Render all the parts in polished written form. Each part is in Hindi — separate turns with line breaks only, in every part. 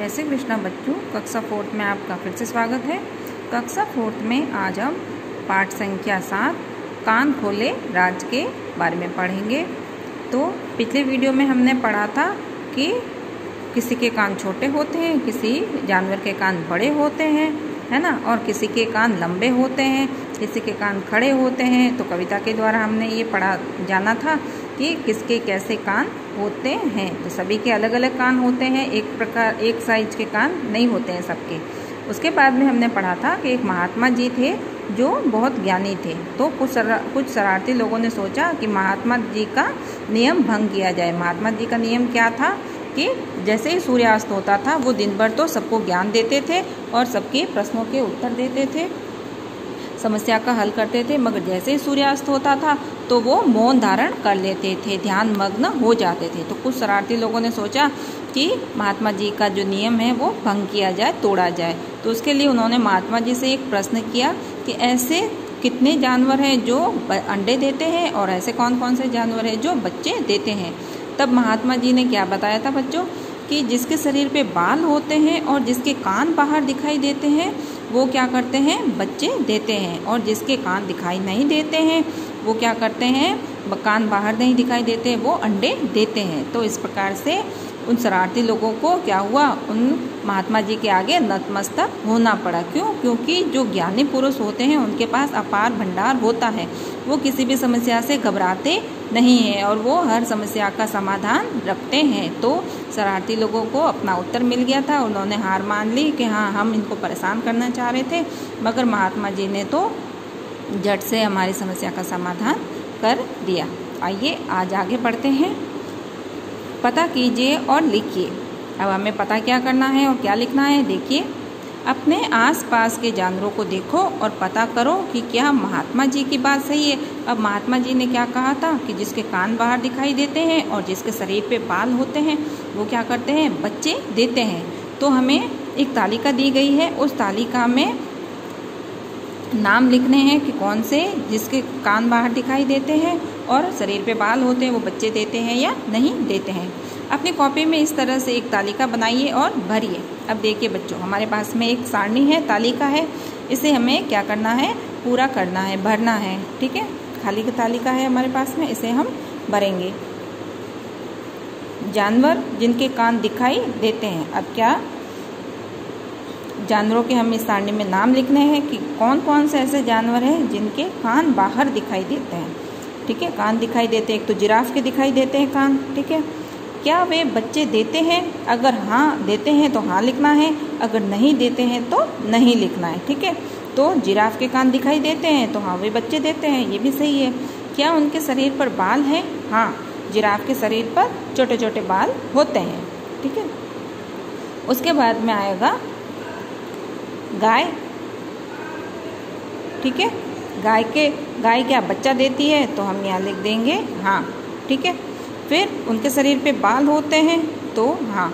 जय श्री कृष्णा बच्चों, कक्षा 4 में आपका फिर से स्वागत है। कक्षा 4 में आज हम पाठ संख्या 7 कान खोले राज के बारे में पढ़ेंगे। तो पिछले वीडियो में हमने पढ़ा था कि किसी के कान छोटे होते हैं, किसी जानवर के कान बड़े होते हैं, है ना, और किसी के कान लंबे होते हैं, किसी के कान खड़े होते हैं। तो कविता के द्वारा हमने ये जाना था कि किसके कैसे कान होते हैं। तो सभी के अलग अलग कान होते हैं, एक साइज के कान नहीं होते हैं सबके। उसके बाद में हमने पढ़ा था कि एक महात्मा जी थे जो बहुत ज्ञानी थे। तो कुछ शरारती लोगों ने सोचा कि महात्मा जी का नियम भंग किया जाए। महात्मा जी का नियम क्या था कि जैसे ही सूर्यास्त होता था वो दिन भर तो सबको ज्ञान देते थे और सबके प्रश्नों के उत्तर देते थे, समस्या का हल करते थे, मगर जैसे ही सूर्यास्त होता था तो वो मौन धारण कर लेते थे, ध्यान मग्न हो जाते थे। तो कुछ शरारती लोगों ने सोचा कि महात्मा जी का जो नियम है वो भंग किया जाए, तोड़ा जाए। तो उसके लिए उन्होंने महात्मा जी से एक प्रश्न किया कि ऐसे कितने जानवर हैं जो अंडे देते हैं और ऐसे कौन कौन से जानवर हैं जो बच्चे देते हैं। तब महात्मा जी ने क्या बताया था बच्चों कि जिसके शरीर पे बाल होते हैं और जिसके कान बाहर दिखाई देते हैं वो क्या करते हैं, बच्चे देते हैं, और जिसके कान दिखाई नहीं देते हैं वो क्या करते हैं, कान बाहर नहीं दिखाई देते, वो अंडे देते हैं। तो इस प्रकार से उन शरारती लोगों को क्या हुआ, उन महात्मा जी के आगे नतमस्तक होना पड़ा। क्यों? क्योंकि जो ज्ञानी पुरुष होते हैं उनके पास अपार भंडार होता है, वो किसी भी समस्या से घबराते नहीं हैं और वो हर समस्या का समाधान रखते हैं। तो शरारती लोगों को अपना उत्तर मिल गया था, उन्होंने हार मान ली कि हाँ, हम इनको परेशान करना चाह रहे थे, मगर महात्मा जी ने तो झट से हमारी समस्या का समाधान कर दिया। आइए आज आगे बढ़ते हैं। पता कीजिए और लिखिए। अब हमें पता क्या करना है और क्या लिखना है, देखिए। अपने आसपास के जानवरों को देखो और पता करो कि क्या महात्मा जी की बात सही है। अब महात्मा जी ने क्या कहा था कि जिसके कान बाहर दिखाई देते हैं और जिसके शरीर पे बाल होते हैं वो क्या करते हैं, बच्चे देते हैं। तो हमें एक तालिका दी गई है, उस तालिका में नाम लिखने हैं कि कौन से जिसके कान बाहर दिखाई देते हैं और शरीर पे बाल होते हैं वो बच्चे देते हैं या नहीं देते हैं। अपनी कॉपी में इस तरह से एक तालिका बनाइए और भरिए। अब देखिए बच्चों, हमारे पास में एक सारणी है, तालिका है, इसे हमें क्या करना है, पूरा करना है, भरना है। ठीक है, खाली की तालिका है हमारे पास में, इसे हम भरेंगे। जानवर जिनके कान दिखाई देते हैं। अब क्या जानवरों के हम इस सारणी में नाम लिखने हैं कि कौन कौन से ऐसे जानवर हैं जिनके कान बाहर दिखाई देते हैं। ठीक है, कान दिखाई देते हैं। एक तो जिराफ के दिखाई देते हैं कान। ठीक है, क्या वे बच्चे देते हैं? अगर हाँ देते हैं तो हाँ लिखना है, अगर नहीं देते हैं तो नहीं लिखना है। ठीक है, तो जिराफ के कान दिखाई देते हैं तो हाँ वे बच्चे देते हैं, ये भी सही है। क्या उनके शरीर पर बाल हैं? हाँ, जिराफ के शरीर पर छोटे छोटे बाल होते हैं। ठीक है, उसके बाद में आएगा गाय। ठीक है, गाय क्या बच्चा देती है? तो हम यहाँ लिख देंगे हाँ। ठीक है, फिर उनके शरीर पे बाल होते हैं तो हाँ,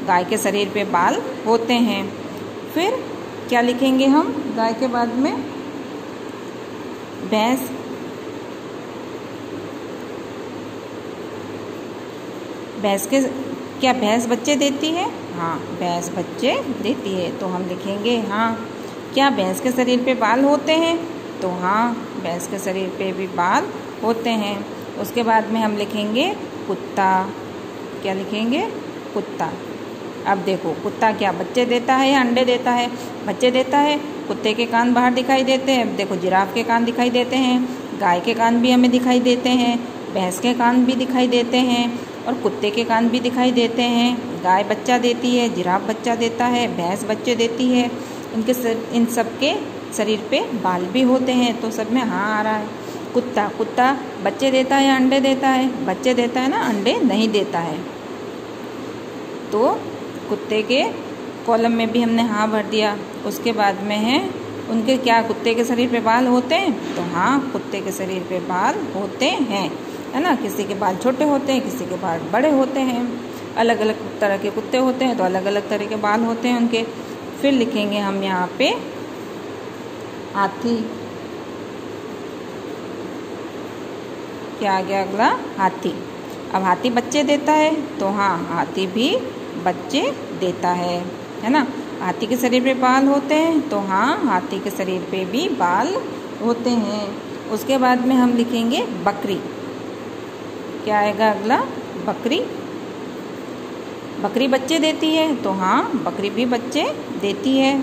गाय के शरीर पे बाल होते हैं। फिर क्या लिखेंगे हम गाय के बाद में, भैंस। क्या भैंस बच्चे देती है? हाँ, भैंस बच्चे देती है, तो हम लिखेंगे हाँ। क्या भैंस के शरीर पे बाल होते हैं? तो हाँ, भैंस के शरीर पे भी बाल होते हैं। उसके बाद में हम लिखेंगे कुत्ता। क्या लिखेंगे? कुत्ता। अब देखो, कुत्ता क्या बच्चे देता है या अंडे देता है? बच्चे देता है। कुत्ते के कान बाहर दिखाई देते हैं। देखो, जिराफ के कान दिखाई देते हैं, गाय के कान भी हमें दिखाई देते हैं, भैंस के कान भी दिखाई देते हैं और कुत्ते के कान भी दिखाई देते हैं। गाय बच्चा देती है, जिराफ बच्चा देता है, भैंस बच्चे देती है। इन सब के शरीर पे बाल भी होते हैं, तो सब में हाँ आ रहा है। कुत्ता बच्चे देता है या अंडे देता है? बच्चे देता है ना, अंडे नहीं देता है। तो कुत्ते के कॉलम में भी हमने हाँ भर दिया। उसके बाद में है उनके क्या कुत्ते के शरीर पे बाल होते हैं? तो हाँ, कुत्ते के शरीर पे बाल होते हैं, है ना। किसी के बाल छोटे होते हैं, किसी के बाल बड़े होते हैं, अलग अलग तरह के कुत्ते होते हैं तो अलग अलग तरह के बाल होते हैं उनके। फिर लिखेंगे हम यहाँ पे हाथी। क्या आ गया अगला? हाथी। अब हाथी बच्चे देता है तो हाँ, हाथी भी बच्चे देता है ना। हाथी के शरीर पे बाल होते हैं, तो हाँ हाथी के शरीर पे भी बाल होते हैं। उसके बाद में हम लिखेंगे बकरी। क्या आएगा अगला? बकरी। बकरी बच्चे देती है, तो हाँ बकरी भी बच्चे देती है।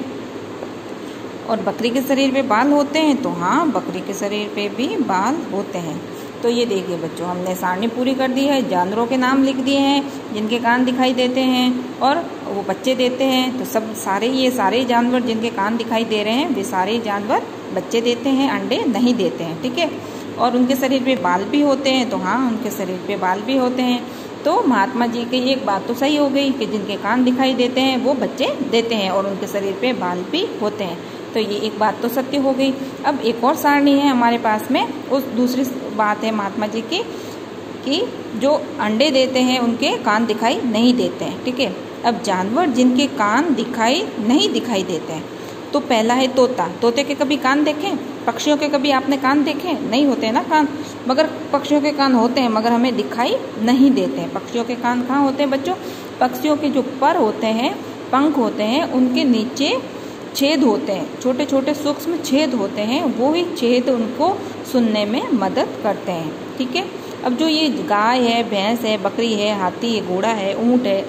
और बकरी के शरीर पे बाल होते हैं, तो हाँ बकरी के शरीर पे भी बाल होते हैं। तो ये देखिए बच्चों, हमने सारणी पूरी कर दी है। जानवरों के नाम लिख दिए हैं जिनके कान दिखाई देते हैं और वो बच्चे देते हैं। तो ये सारे जानवर जिनके कान दिखाई दे रहे हैं, वे सारे जानवर बच्चे देते हैं, अंडे नहीं देते हैं, ठीक है। और उनके शरीर पे बाल भी होते हैं, तो हाँ उनके शरीर पे बाल भी होते हैं। तो महात्मा जी की एक बात तो सही हो गई कि जिनके कान दिखाई देते हैं वो बच्चे देते हैं और उनके शरीर पे बाल भी होते हैं। तो ये एक बात तो सत्य हो गई। अब एक और सारणी है हमारे पास में, उस दूसरी बात है महात्मा जी की कि जो अंडे देते हैं उनके कान दिखाई नहीं देते हैं, ठीक है। अब जानवर जिनके कान नहीं दिखाई देते हैं, तो पहला है तोता। तोते के कभी कान देखें? पक्षियों के कभी आपने कान देखे? नहीं होते ना कान, मगर पक्षियों के कान होते हैं, मगर हमें दिखाई नहीं देते हैं। पक्षियों के कान कहाँ होते हैं बच्चों? पक्षियों के जो पर होते हैं, पंख होते हैं, उनके नीचे छेद होते हैं, छोटे छोटे सूक्ष्म छेद होते हैं। वो ही छेद उनको सुनने में मदद करते हैं, ठीक है। अब जो ये गाय है, भैंस है, बकरी है, हाथी है, घोड़ा है, ऊँट है,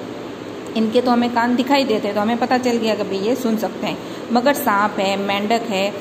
इनके तो हमें कान दिखाई देते हैं, तो हमें पता चल गया कि भाई ये सुन सकते हैं। मगर सांप है, मेंढक है,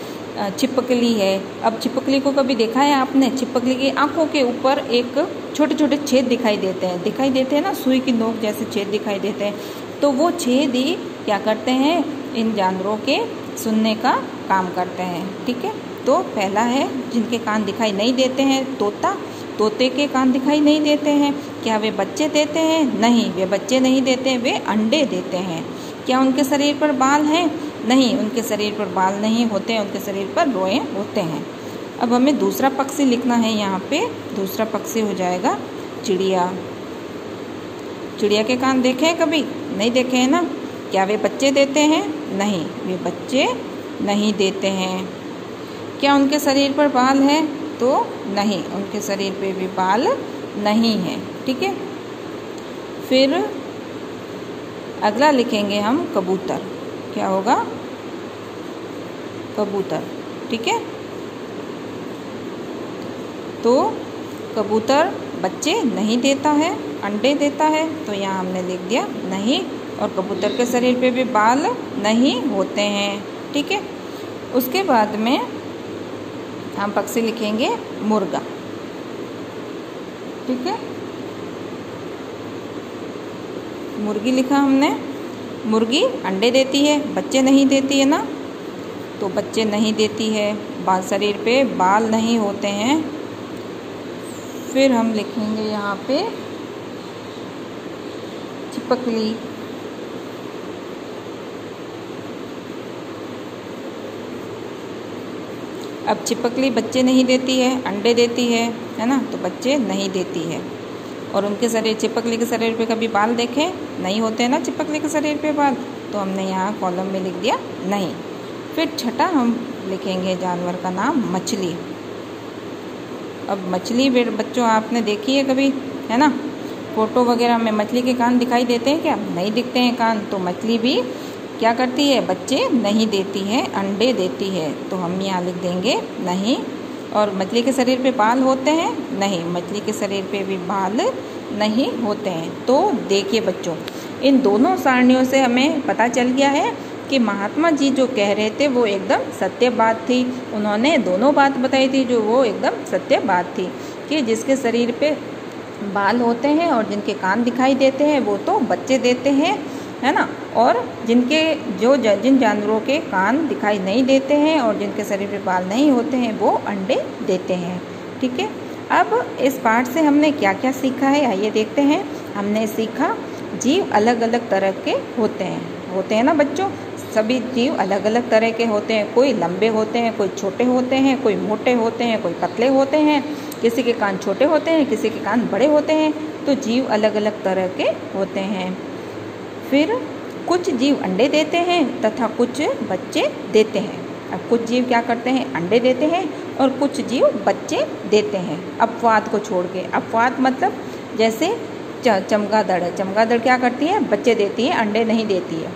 छिपकली है। अब छिपकली को कभी देखा है आपने? छिपकली की आंखों के ऊपर एक छोटे छोटे छेद दिखाई देते हैं ना, सुई की नोक जैसे छेद दिखाई देते हैं। तो वो छेद ही क्या करते हैं? इन जानवरों के सुनने का काम करते हैं, ठीक है। तो पहला है जिनके कान दिखाई नहीं देते हैं, तोता। तोते के कान दिखाई नहीं देते हैं। क्या वे बच्चे देते हैं? नहीं, वे बच्चे नहीं देते, वे अंडे देते हैं। क्या उनके शरीर पर बाल हैं? नहीं, उनके शरीर पर बाल नहीं होते हैं, उनके शरीर पर रोए होते हैं। अब हमें दूसरा पक्षी लिखना है यहाँ पे। दूसरा पक्षी हो जाएगा चिड़िया। चिड़िया के कान देखे हैं कभी? नहीं देखे हैं ना। क्या वे बच्चे देते हैं? नहीं, वे बच्चे नहीं देते हैं। क्या उनके शरीर पर बाल है? तो नहीं, उनके शरीर पे भी बाल नहीं है, ठीक है। फिर अगला लिखेंगे हम कबूतर। क्या होगा? कबूतर, ठीक है। तो कबूतर बच्चे नहीं देता है, अंडे देता है, तो यहाँ हमने लिख दिया नहीं। और कबूतर के शरीर पे भी बाल नहीं होते हैं, ठीक है। उसके बाद में हम पक्षी लिखेंगे मुर्गा, ठीक है। मुर्गी लिखा हमने। मुर्गी अंडे देती है, बच्चे नहीं देती है ना, तो बच्चे नहीं देती है, शरीर पे बाल नहीं होते हैं। फिर हम लिखेंगे यहाँ पे छिपकली। अब छिपकली बच्चे नहीं देती है, अंडे देती है ना, तो बच्चे नहीं देती है। और उनके शरीर, छिपकली के शरीर पे कभी बाल देखे? नहीं होते ना छिपकली के शरीर पे बाल, तो हमने यहाँ कॉलम में लिख दिया नहीं। फिर छठा हम लिखेंगे जानवर का नाम मछली। अब मछली बच्चों आपने देखी है कभी, है ना? फोटो वगैरह में मछली के कान दिखाई देते हैं क्या? नहीं दिखते हैं कान। तो मछली भी क्या करती है? बच्चे नहीं देती है, अंडे देती है। तो हम यहाँ लिख देंगे नहीं। और मछली के शरीर पे बाल होते हैं? नहीं, मछली के शरीर पे भी बाल नहीं होते हैं। तो देखिए बच्चों, इन दोनों सारणियों से हमें पता चल गया है कि महात्मा जी जो कह रहे थे वो एकदम सत्य बात थी। उन्होंने दोनों बात बताई थी जो वो एकदम सत्य बात थी कि जिसके शरीर पे बाल होते हैं और जिनके कान दिखाई देते हैं वो तो बच्चे देते हैं, है ना। और जिन जानवरों के कान दिखाई नहीं देते हैं और जिनके शरीर पे बाल नहीं होते हैं वो अंडे देते हैं, ठीक है। अब इस पाठ से हमने क्या क्या सीखा है, आइए देखते हैं। हमने सीखा जीव अलग अलग तरह के होते हैं ना बच्चों। सभी जीव अलग अलग तरह के होते हैं। कोई लंबे होते हैं, कोई छोटे होते हैं, कोई मोटे होते हैं, कोई पतले होते हैं, किसी के कान छोटे होते हैं, किसी के कान बड़े होते हैं। तो जीव अलग अलग तरह के होते हैं। फिर कुछ जीव अंडे देते हैं तथा कुछ बच्चे देते हैं। अब कुछ जीव क्या करते हैं? अंडे देते हैं और कुछ जीव बच्चे देते हैं, अपवाद को छोड़ के। अपवाद मतलब जैसे चमगादड़ है। चमगादड़ क्या करती है? बच्चे देती है, अंडे नहीं देती है।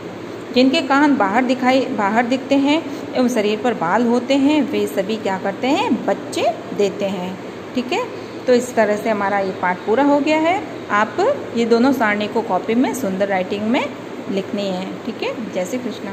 जिनके कान बाहर दिखते हैं एवं शरीर पर बाल होते हैं, वे सभी क्या करते हैं? बच्चे देते हैं। ठीक है, तो इस तरह से हमारा ये पाठ पूरा हो गया है। आप ये दोनों सारणी को कॉपी में सुंदर राइटिंग में लिखनी है। ठीक है, जय श्री कृष्ण।